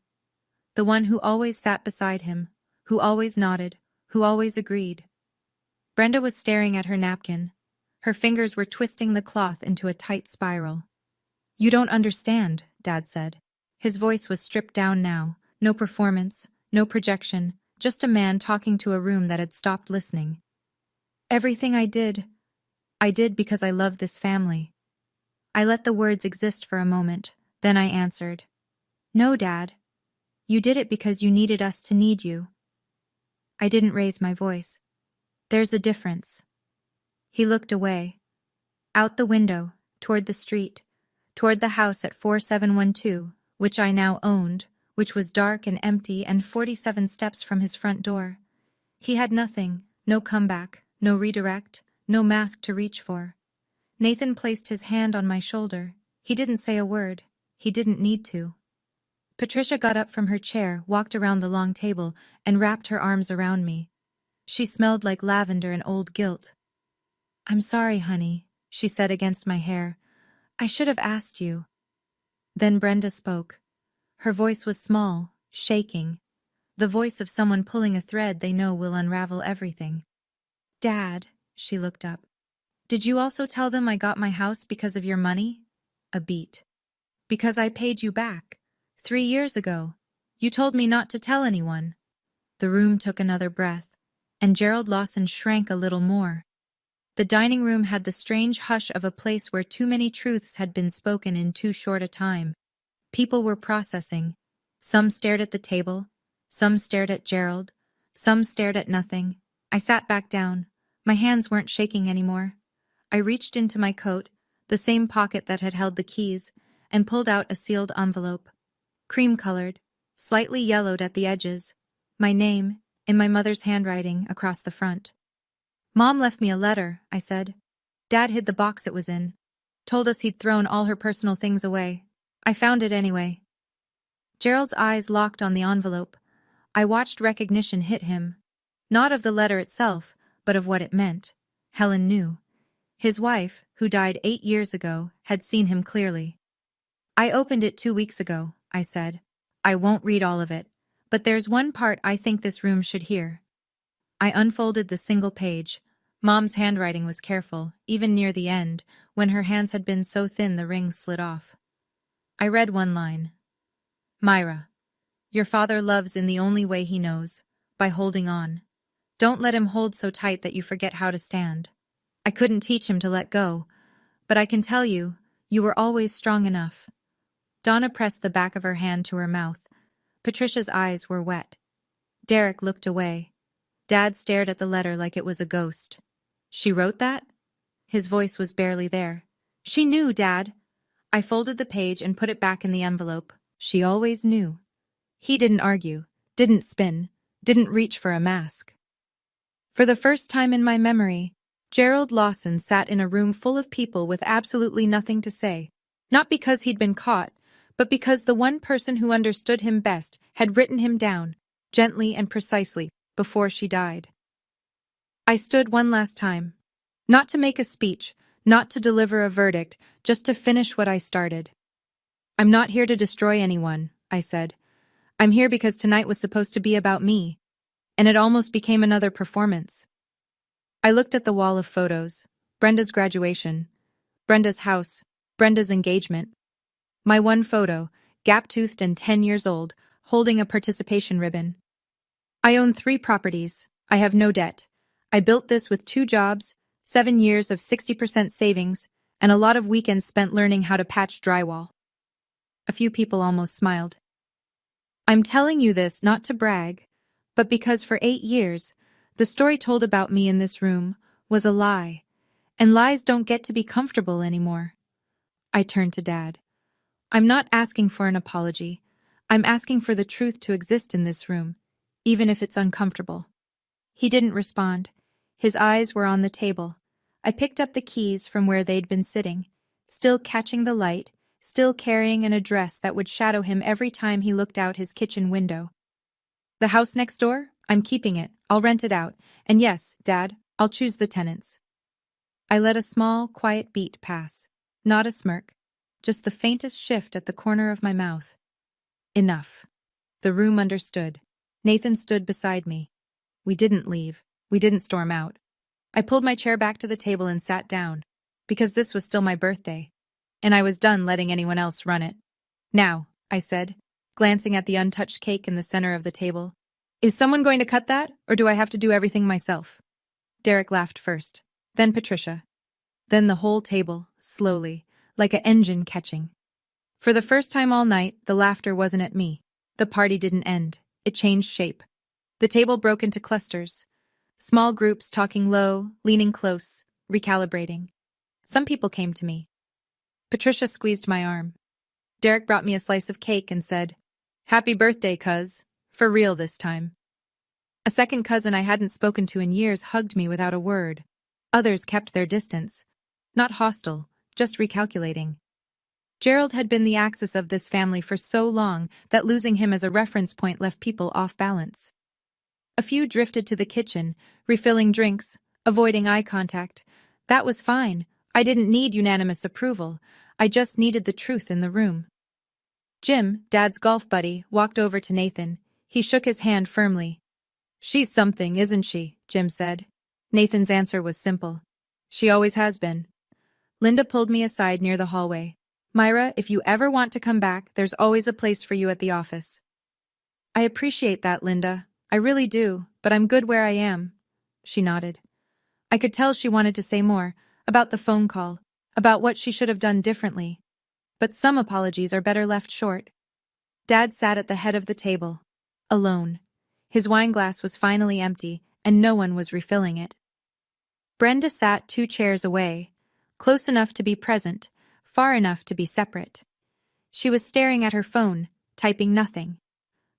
the one who always sat beside him, who always nodded, who always agreed. Brenda was staring at her napkin. Her fingers were twisting the cloth into a tight spiral. "You don't understand," Dad said. His voice was stripped down now, no performance, no projection, just a man talking to a room that had stopped listening. "Everything I did because I love this family." I let the words exist for a moment, then I answered. "No, Dad. You did it because you needed us to need you." I didn't raise my voice. "There's a difference." He looked away. Out the window, toward the street, toward the house at 4712, which I now owned, which was dark and empty and 47 steps from his front door. He had nothing, no comeback, no redirect, no mask to reach for. Nathan placed his hand on my shoulder. He didn't say a word. He didn't need to. Patricia got up from her chair, walked around the long table, and wrapped her arms around me. She smelled like lavender and old guilt. "I'm sorry, honey," she said against my hair. "I should have asked you." Then Brenda spoke. Her voice was small, shaking, the voice of someone pulling a thread they know will unravel everything. "Dad," she looked up, "did you also tell them I got my house because of your money?" A beat. "Because I paid you back. 3 years ago. You told me not to tell anyone." The room took another breath, and Gerald Lawson shrank a little more. The dining room had the strange hush of a place where too many truths had been spoken in too short a time. People were processing. Some stared at the table, some stared at Gerald, some stared at nothing. I sat back down. My hands weren't shaking anymore. I reached into my coat, the same pocket that had held the keys, and pulled out a sealed envelope. Cream-colored, slightly yellowed at the edges. My name, in my mother's handwriting, across the front. "Mom left me a letter," I said. "Dad hid the box it was in. Told us he'd thrown all her personal things away. I found it anyway." Gerald's eyes locked on the envelope. I watched recognition hit him. Not of the letter itself, but of what it meant. Helen knew. His wife, who died 8 years ago, had seen him clearly. "I opened it 2 weeks ago," I said. "I won't read all of it, but there's one part I think this room should hear." I unfolded the single page. Mom's handwriting was careful, even near the end, when her hands had been so thin the rings slid off. I read one line. "Myra, your father loves in the only way he knows, by holding on. Don't let him hold so tight that you forget how to stand. I couldn't teach him to let go, but I can tell you, you were always strong enough." Donna pressed the back of her hand to her mouth. Patricia's eyes were wet. Derek looked away. Dad stared at the letter like it was a ghost. "She wrote that?" His voice was barely there. "She knew, Dad." I folded the page and put it back in the envelope. She always knew. He didn't argue, didn't spin, didn't reach for a mask. For the first time in my memory, Gerald Lawson sat in a room full of people with absolutely nothing to say, not because he'd been caught, but because the one person who understood him best had written him down, gently and precisely, before she died. I stood one last time. Not to make a speech, not to deliver a verdict, just to finish what I started. "I'm not here to destroy anyone," I said. "I'm here because tonight was supposed to be about me, and it almost became another performance." I looked at the wall of photos. Brenda's graduation, Brenda's house, Brenda's engagement. My one photo, gap-toothed and 10 years old, holding a participation ribbon. I own 3 properties. I have no debt. I built this with 2 jobs, 7 years of 60% savings, and a lot of weekends spent learning how to patch drywall. A few people almost smiled. I'm telling you this not to brag, but because for 8 years, the story told about me in this room was a lie, and lies don't get to be comfortable anymore. I turned to Dad. "I'm not asking for an apology. I'm asking for the truth to exist in this room, even if it's uncomfortable." He didn't respond. His eyes were on the table. I picked up the keys from where they'd been sitting, still catching the light, still carrying an address that would shadow him every time he looked out his kitchen window. "The house next door? I'm keeping it. I'll rent it out. And yes, Dad, I'll choose the tenants." I let a small, quiet beat pass. Not a smirk. just the faintest shift at the corner of my mouth. Enough. The room understood. Nathan stood beside me. We didn't leave. We didn't storm out. I pulled my chair back to the table and sat down, because this was still my birthday, and I was done letting anyone else run it. Now, I said, glancing at the untouched cake in the center of the table. Is someone going to cut that, or do I have to do everything myself? Derek laughed first, then Patricia. Then the whole table, slowly, like an engine catching. For the first time all night, the laughter wasn't at me. The party didn't end. It changed shape. The table broke into clusters. Small groups talking low, leaning close, recalibrating. Some people came to me. Patricia squeezed my arm. Derek brought me a slice of cake and said, "Happy birthday, cuz. For real this time." A second cousin I hadn't spoken to in years hugged me without a word. Others kept their distance. Not hostile, just recalculating. Gerald had been the axis of this family for so long that losing him as a reference point left people off balance. A few drifted to the kitchen, refilling drinks, avoiding eye contact. That was fine. I didn't need unanimous approval. I just needed the truth in the room. Jim, Dad's golf buddy, walked over to Nathan. He shook his hand firmly. "She's something, isn't she?" Jim said. Nathan's answer was simple. "She always has been." Linda pulled me aside near the hallway. "Myra, if you ever want to come back, there's always a place for you at the office." "I appreciate that, Linda. I really do, but I'm good where I am." She nodded. I could tell she wanted to say more, about the phone call, about what she should have done differently. But some apologies are better left short. Dad sat at the head of the table, alone. His wineglass was finally empty, and no one was refilling it. Brenda sat 2 chairs away, close enough to be present, far enough to be separate. She was staring at her phone, typing nothing.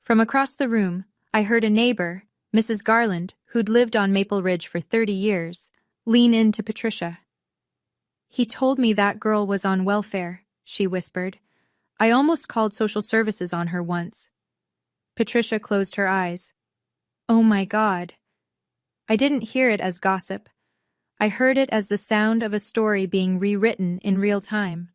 From across the room, I heard a neighbor, Mrs. Garland, who'd lived on Maple Ridge for 30 years, lean in to Patricia. "He told me that girl was on welfare," she whispered. "I almost called social services on her once." Patricia closed her eyes. "Oh my God." I didn't hear it as gossip. I heard it as the sound of a story being rewritten in real time.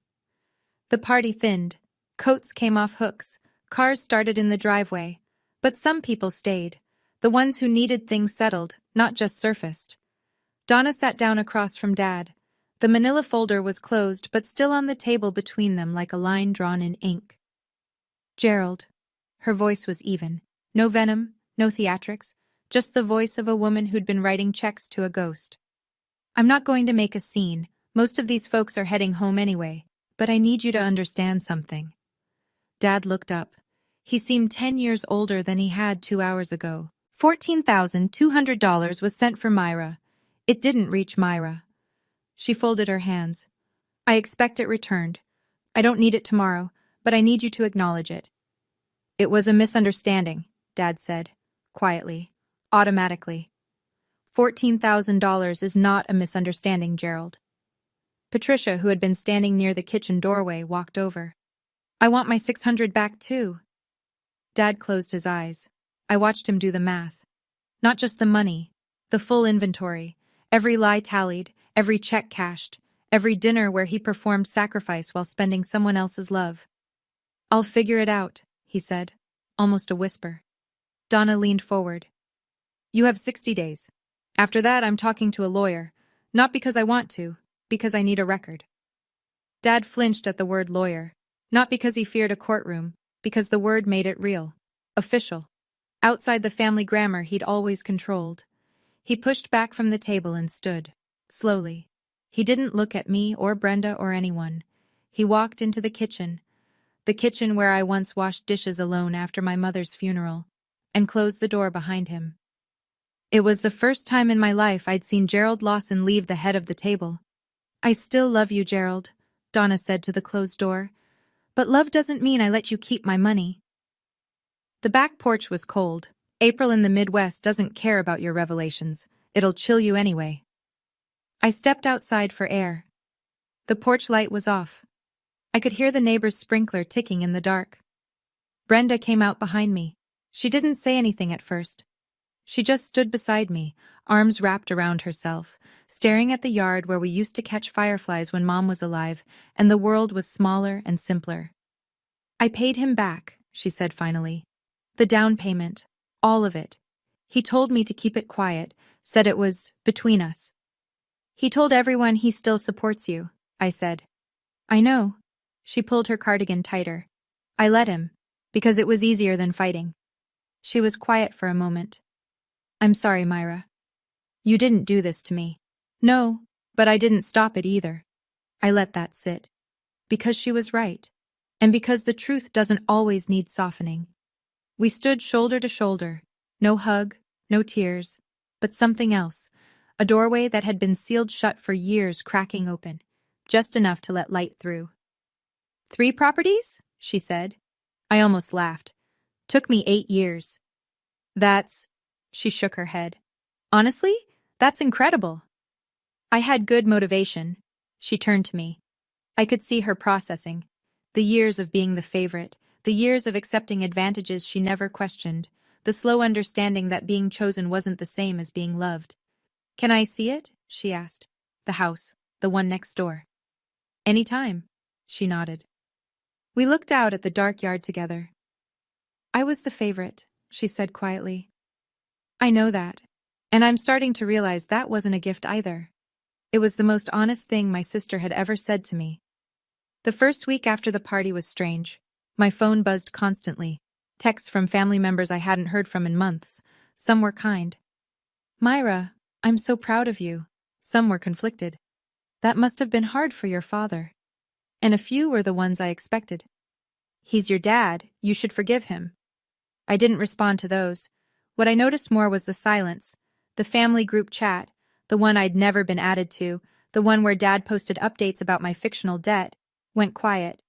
The party thinned. Coats came off hooks. Cars started in the driveway. But some people stayed. The ones who needed things settled, not just surfaced. Donna sat down across from Dad. The manila folder was closed but still on the table between them like a line drawn in ink. "Gerald." Her voice was even. No venom, no theatrics, just the voice of a woman who'd been writing checks to a ghost. "I'm not going to make a scene. Most of these folks are heading home anyway, but I need you to understand something." Dad looked up. He seemed 10 years older than he had 2 hours ago. $14,200 was sent for Myra. It didn't reach Myra. She folded her hands. "I expect it returned. I don't need it tomorrow, but I need you to acknowledge it." "It was a misunderstanding," Dad said, quietly, automatically. $14,000 is not a misunderstanding, Gerald. Patricia, who had been standing near the kitchen doorway, walked over. "I want my $600 back too." Dad closed his eyes. I watched him do the math. Not just the money, the full inventory, every lie tallied, every check cashed, every dinner where he performed sacrifice while spending someone else's love. "I'll figure it out," he said, almost a whisper. Donna leaned forward. "You have 60 days. After that, I'm talking to a lawyer, not because I want to, because I need a record." Dad flinched at the word lawyer, not because he feared a courtroom, because the word made it real, official, outside the family grammar he'd always controlled. He pushed back from the table and stood, slowly. He didn't look at me or Brenda or anyone. He walked into the kitchen where I once washed dishes alone after my mother's funeral, and closed the door behind him. It was the first time in my life I'd seen Gerald Lawson leave the head of the table. "I still love you, Gerald," Donna said to the closed door. "But love doesn't mean I let you keep my money." The back porch was cold. April in the Midwest doesn't care about your revelations. It'll chill you anyway. I stepped outside for air. The porch light was off. I could hear the neighbor's sprinkler ticking in the dark. Brenda came out behind me. She didn't say anything at first. She just stood beside me, arms wrapped around herself, staring at the yard where we used to catch fireflies when Mom was alive, and the world was smaller and simpler. I paid him back, she said finally. The down payment, all of it. He told me to keep it quiet, said it was between us. He told everyone he still supports you, I said. I know. She pulled her cardigan tighter. I let him, because it was easier than fighting. She was quiet for a moment. I'm sorry, Myra. You didn't do this to me. No, but I didn't stop it either. I let that sit. Because she was right. And because the truth doesn't always need softening. We stood shoulder to shoulder. No hug, no tears, but something else. A doorway that had been sealed shut for years cracking open, just enough to let light through. 3 properties? She said. I almost laughed. Took me 8 years. She shook her head. Honestly, that's incredible. I had good motivation. She turned to me. I could see her processing. The years of being the favorite, the years of accepting advantages she never questioned, the slow understanding that being chosen wasn't the same as being loved. Can I see it? She asked. The house, the one next door. Anytime, she nodded. We looked out at the dark yard together. I was the favorite, she said quietly. I know that, and I'm starting to realize that wasn't a gift either. It was the most honest thing my sister had ever said to me. The first week after the party was strange. My phone buzzed constantly. Texts from family members I hadn't heard from in months. Some were kind. Myra, I'm so proud of you. Some were conflicted. That must have been hard for your father. And a few were the ones I expected. He's your dad, you should forgive him. I didn't respond to those. What I noticed more was the silence. The family group chat, the one I'd never been added to, the one where Dad posted updates about my fictional debt, went quiet.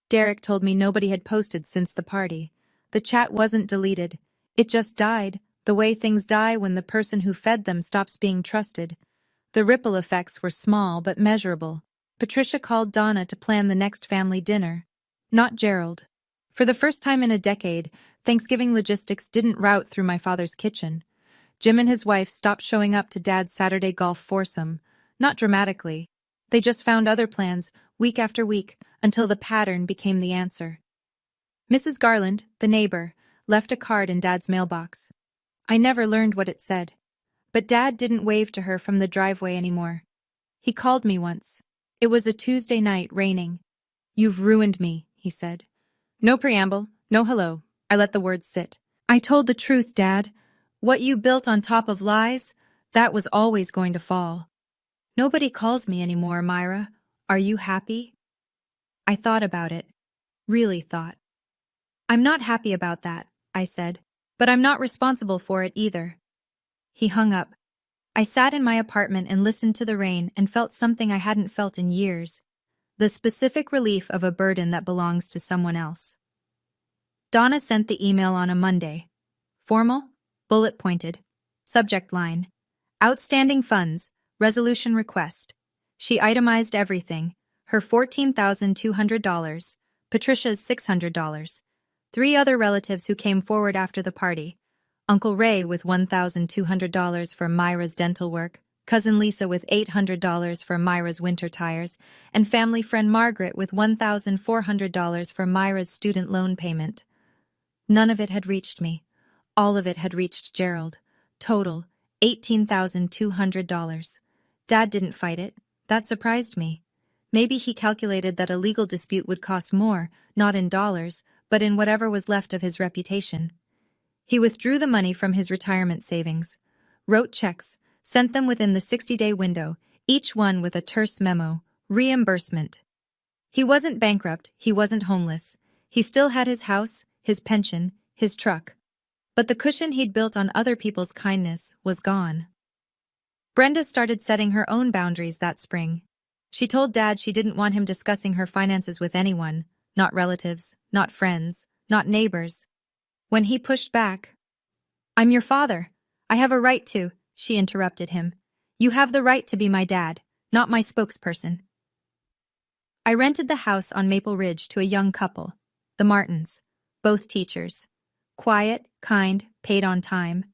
Derek told me nobody had posted since the party. The chat wasn't deleted. It just died, the way things die when the person who fed them stops being trusted. The ripple effects were small but measurable. Patricia called Donna to plan the next family dinner. Not Gerald. For the first time in a decade, Thanksgiving logistics didn't route through my father's kitchen. Jim and his wife stopped showing up to Dad's Saturday golf foursome. Not dramatically. They just found other plans, week after week, until the pattern became the answer. Mrs. Garland, the neighbor, left a card in Dad's mailbox. I never learned what it said. But Dad didn't wave to her from the driveway anymore. He called me once. It was a Tuesday night, raining. You've ruined me, he said. No preamble, no hello. I let the words sit. I told the truth, Dad. What you built on top of lies, that was always going to fall. Nobody calls me anymore, Myra. Are you happy? I thought about it. Really thought. I'm not happy about that, I said. But I'm not responsible for it either. He hung up. I sat in my apartment and listened to the rain and felt something I hadn't felt in years. The specific relief of a burden that belongs to someone else. Donna sent the email on a Monday. Formal, bullet-pointed. Subject line. Outstanding funds, resolution request. She itemized everything. Her $14,200, Patricia's $600. 3 other relatives who came forward after the party. Uncle Ray with $1,200 for Myra's dental work, Cousin Lisa with $800 for Myra's winter tires, and family friend Margaret with $1,400 for Myra's student loan payment. None of it had reached me. All of it had reached Gerald. Total, $18,200. Dad didn't fight it. That surprised me. Maybe he calculated that a legal dispute would cost more, not in dollars, but in whatever was left of his reputation. He withdrew the money from his retirement savings, wrote checks, sent them within the 60-day window, each one with a terse memo, reimbursement. He wasn't bankrupt, he wasn't homeless. He still had his house, his pension, his truck. But the cushion he'd built on other people's kindness was gone. Brenda started setting her own boundaries that spring. She told Dad she didn't want him discussing her finances with anyone, not relatives, not friends, not neighbors. When he pushed back, "I'm your father. I have a right to," she interrupted him. "You have the right to be my dad, not my spokesperson." I rented the house on Maple Ridge to a young couple, the Martins, both teachers. Quiet, kind, paid on time.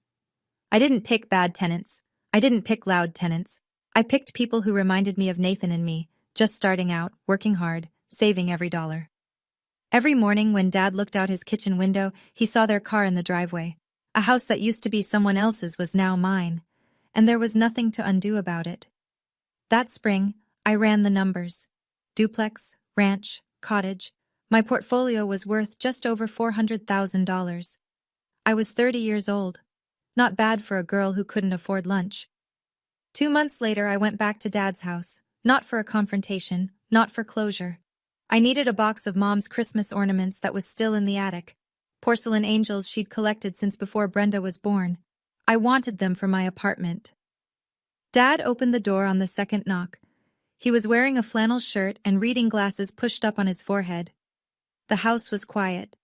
I didn't pick bad tenants. I didn't pick loud tenants. I picked people who reminded me of Nathan and me, just starting out, working hard, saving every dollar. Every morning when Dad looked out his kitchen window, he saw their car in the driveway. A house that used to be someone else's was now mine, and there was nothing to undo about it. That spring, I ran the numbers. Duplex, ranch, cottage. My portfolio was worth just over $400,000. I was 30 years old. Not bad for a girl who couldn't afford lunch. 2 months later, I went back to Dad's house. Not for a confrontation, not for closure. I needed a box of Mom's Christmas ornaments that was still in the attic. Porcelain angels she'd collected since before Brenda was born. I wanted them for my apartment. Dad opened the door on the second knock. He was wearing a flannel shirt and reading glasses pushed up on his forehead. The house was quiet.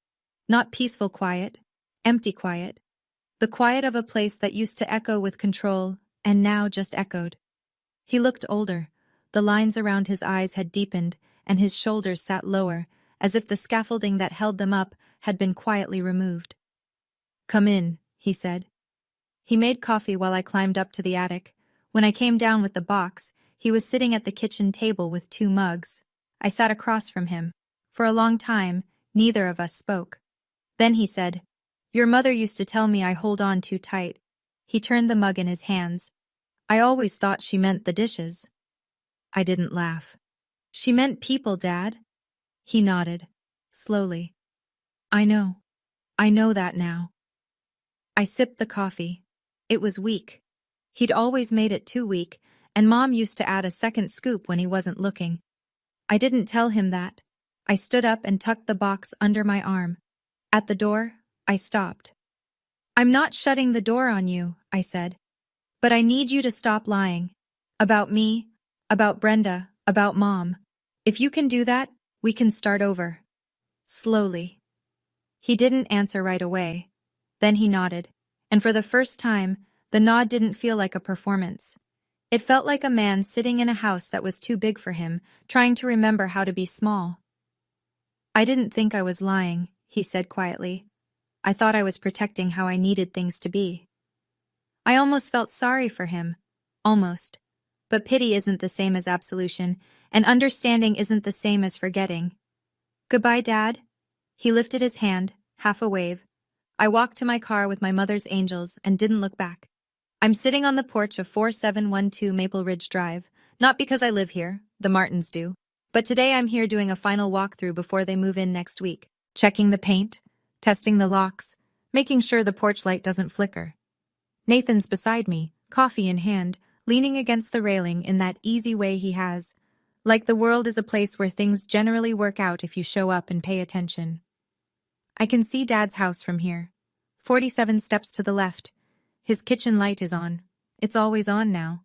Not peaceful quiet, empty quiet. The quiet of a place that used to echo with control and now just echoed. He looked older. The lines around his eyes had deepened and his shoulders sat lower, as if the scaffolding that held them up had been quietly removed. "Come in," he said. He made coffee while I climbed up to the attic. When I came down with the box, he was sitting at the kitchen table with 2 mugs. I sat across from him. For a long time, neither of us spoke. Then he said, "Your mother used to tell me I hold on too tight." He turned the mug in his hands. "I always thought she meant the dishes." I didn't laugh. "She meant people, Dad." He nodded, slowly. I know that now." I sipped the coffee. It was weak. He'd always made it too weak, and Mom used to add a second scoop when he wasn't looking. I didn't tell him that. I stood up and tucked the box under my arm. At the door, I stopped. "I'm not shutting the door on you," I said. "But I need you to stop lying. About me, about Brenda, about Mom. If you can do that, we can start over." Slowly. He didn't answer right away. Then he nodded, and for the first time, the nod didn't feel like a performance. It felt like a man sitting in a house that was too big for him, trying to remember how to be small. "I didn't think I was lying," he said quietly. "I thought I was protecting how I needed things to be." I almost felt sorry for him. Almost. But pity isn't the same as absolution, and understanding isn't the same as forgetting. "Goodbye, Dad." He lifted his hand, half a wave. I walked to my car with my mother's angels and didn't look back. I'm sitting on the porch of 4712 Maple Ridge Drive, not because I live here, the Martins do, but today I'm here doing a final walkthrough before they move in next week, checking the paint, testing the locks, making sure the porch light doesn't flicker. Nathan's beside me, coffee in hand, leaning against the railing in that easy way he has, like the world is a place where things generally work out if you show up and pay attention. I can see Dad's house from here. 47 steps to the left. His kitchen light is on. It's always on now.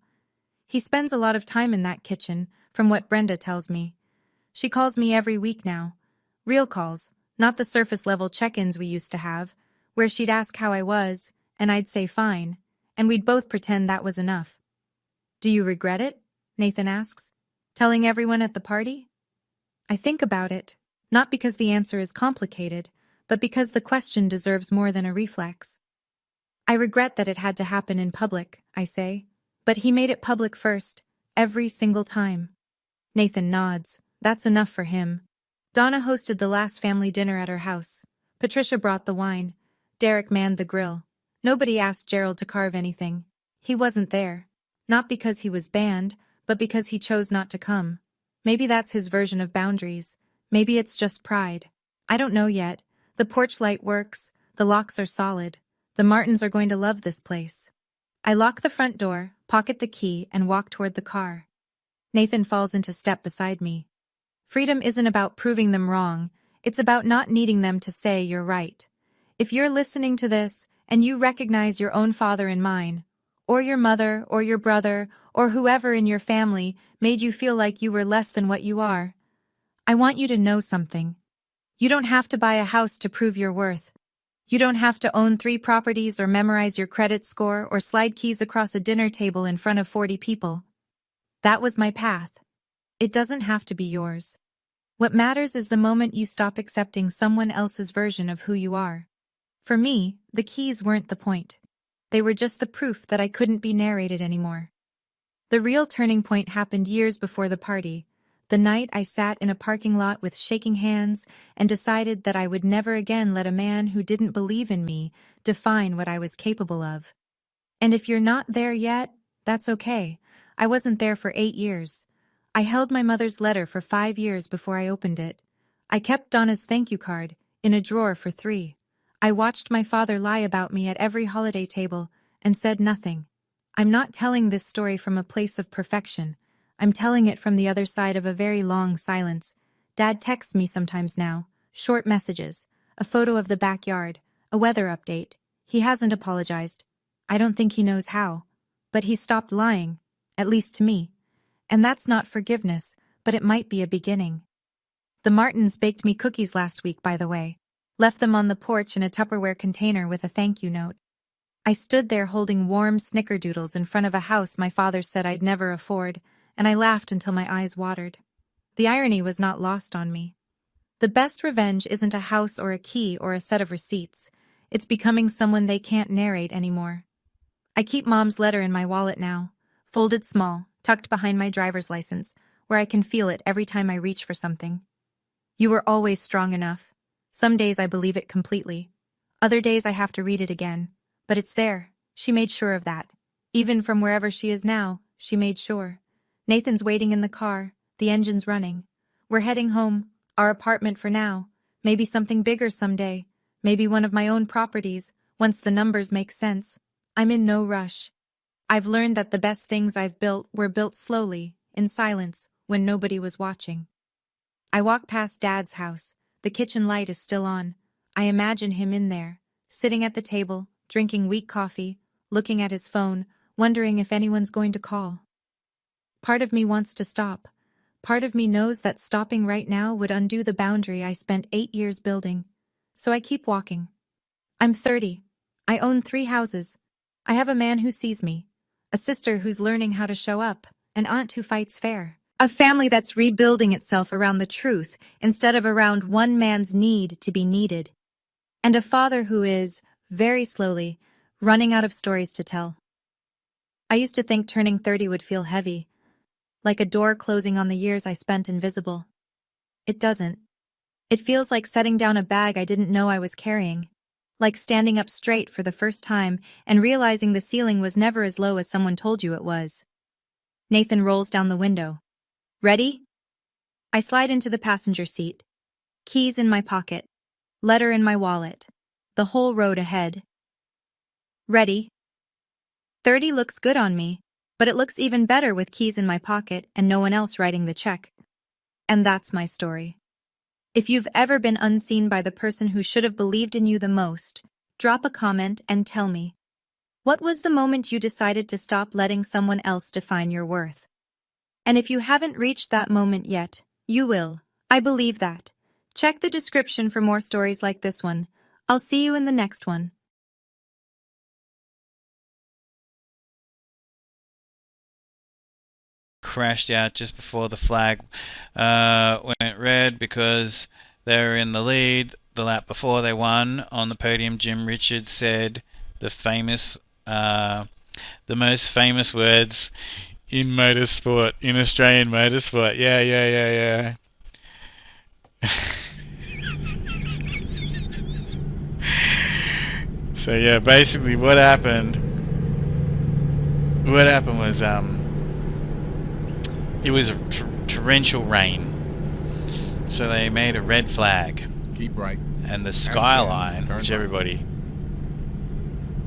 He spends a lot of time in that kitchen, from what Brenda tells me. She calls me every week now. Real calls, not the surface-level check-ins we used to have, where she'd ask how I was, and I'd say fine, and we'd both pretend that was enough. "Do you regret it?" Nathan asks. "Telling everyone at the party?" I think about it, not because the answer is complicated, but because the question deserves more than a reflex. "I regret that it had to happen in public," I say. "But he made it public first, every single time." Nathan nods. That's enough for him. Donna hosted the last family dinner at her house. Patricia brought the wine. Derek manned the grill. Nobody asked Gerald to carve anything. He wasn't there. Not because he was banned, but because he chose not to come. Maybe that's his version of boundaries. Maybe it's just pride. I don't know yet. The porch light works. The locks are solid. The Martins are going to love this place. I lock the front door, pocket the key, and walk toward the car. Nathan falls into step beside me. Freedom isn't about proving them wrong. It's about not needing them to say you're right. If you're listening to this, and you recognize your own father in mine, or your mother, or your brother, or whoever in your family made you feel like you were less than what you are, I want you to know something. You don't have to buy a house to prove your worth. You don't have to own 3 properties or memorize your credit score or slide keys across a dinner table in front of 40 people. That was my path. It doesn't have to be yours. What matters is the moment you stop accepting someone else's version of who you are. For me, the keys weren't the point. They were just the proof that I couldn't be narrated anymore. The real turning point happened years before the party, the night I sat in a parking lot with shaking hands and decided that I would never again let a man who didn't believe in me define what I was capable of. And if you're not there yet, that's okay. I wasn't there for 8 years. I held my mother's letter for 5 years before I opened it. I kept Donna's thank you card in a drawer for 3. I watched my father lie about me at every holiday table and said nothing. I'm not telling this story from a place of perfection. I'm telling it from the other side of a very long silence. Dad texts me sometimes now, short messages, a photo of the backyard, a weather update. He hasn't apologized. I don't think he knows how. But he stopped lying, at least to me. And that's not forgiveness, but it might be a beginning. The Martins baked me cookies last week, by the way. Left them on the porch in a Tupperware container with a thank you note. I stood there holding warm snickerdoodles in front of a house my father said I'd never afford, and I laughed until my eyes watered. The irony was not lost on me. The best revenge isn't a house or a key or a set of receipts. It's becoming someone they can't narrate anymore. I keep Mom's letter in my wallet now, folded small, tucked behind my driver's license, where I can feel it every time I reach for something. You were always strong enough. Some days I believe it completely. Other days I have to read it again. But it's there. She made sure of that. Even from wherever she is now, she made sure. Nathan's waiting in the car. The engine's running. We're heading home. Our apartment for now. Maybe something bigger someday. Maybe one of my own properties, once the numbers make sense. I'm in no rush. I've learned that the best things I've built were built slowly, in silence, when nobody was watching. I walk past Dad's house. The kitchen light is still on. I imagine him in there, sitting at the table, drinking weak coffee, looking at his phone, wondering if anyone's going to call. Part of me wants to stop. Part of me knows that stopping right now would undo the boundary I spent 8 years building. So I keep walking. I'm 30. I own 3 houses. I have a man who sees me, a sister who's learning how to show up, an aunt who fights fair, a family that's rebuilding itself around the truth instead of around one man's need to be needed, and a father who is, very slowly, running out of stories to tell. I used to think turning 30 would feel heavy, like a door closing on the years I spent invisible. It doesn't. It feels like setting down a bag I didn't know I was carrying, like standing up straight for the first time and realizing the ceiling was never as low as someone told you it was. Nathan rolls down the window. Ready? I slide into the passenger seat. Keys in my pocket. Letter in my wallet. The whole road ahead. Ready? 30 looks good on me, but it looks even better with keys in my pocket and no one else writing the check. And that's my story. If you've ever been unseen by the person who should have believed in you the most, drop a comment and tell me. What was the moment you decided to stop letting someone else define your worth? And if you haven't reached that moment yet, you will. I believe that. Check the description for more stories like this one. I'll see you in the next one.
Crashed out just before the flag went red because they were in the lead the lap before they won. On the podium, Jim Richards said the most famous words in motorsport, in Australian motorsport. Yeah. So yeah, basically what happened was it was a torrential rain, so they made a red flag.
Keep right.
And the skyline, which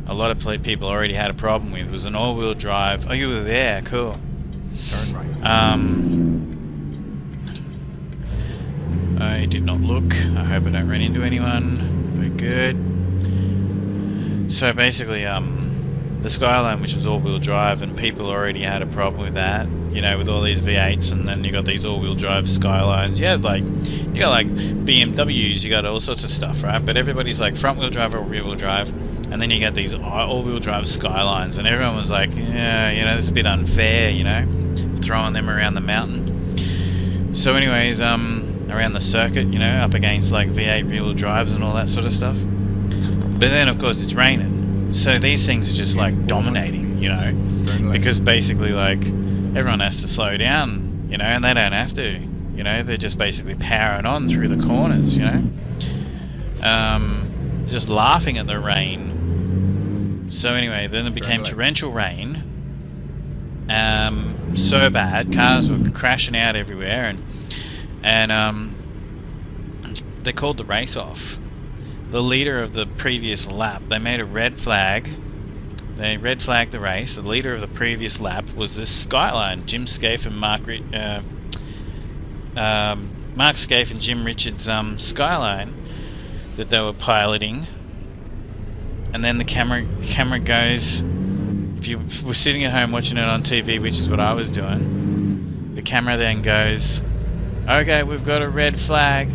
a lot of people already had a problem with, was an all-wheel drive. Oh, you were there, cool.
Turn right.
I did not look. I hope I don't run into anyone. We're good. So basically, the Skyline, which was all-wheel drive, and people already had a problem with that, you know, with all these V8s, and then you got these all-wheel drive Skylines. You got like BMWs, you got all sorts of stuff, right? But everybody's like front-wheel drive or rear-wheel drive, and then you get these all-wheel drive Skylines, and everyone was like, yeah, you know, it's a bit unfair, you know, throwing them around the mountain. So anyways, around the circuit, you know, up against like V8 rear-wheel drives and all that sort of stuff. But then, of course, it's raining. So these things are just like dominating, you know, because basically like everyone has to slow down, you know, and they don't have to, you know, they're just basically powering on through the corners, you know, just laughing at the rain. So anyway, then it became torrential rain, so bad, cars were crashing out everywhere, and they called the race off. The leader of the previous lap, they made a red flag. They red flagged the race. The leader of the previous lap was this Skyline, Jim Scaife and Mark Scaife and Jim Richards' Skyline that they were piloting. And then the camera goes. If you were sitting at home watching it on TV, which is what I was doing, the camera then goes, "Okay, we've got a red flag.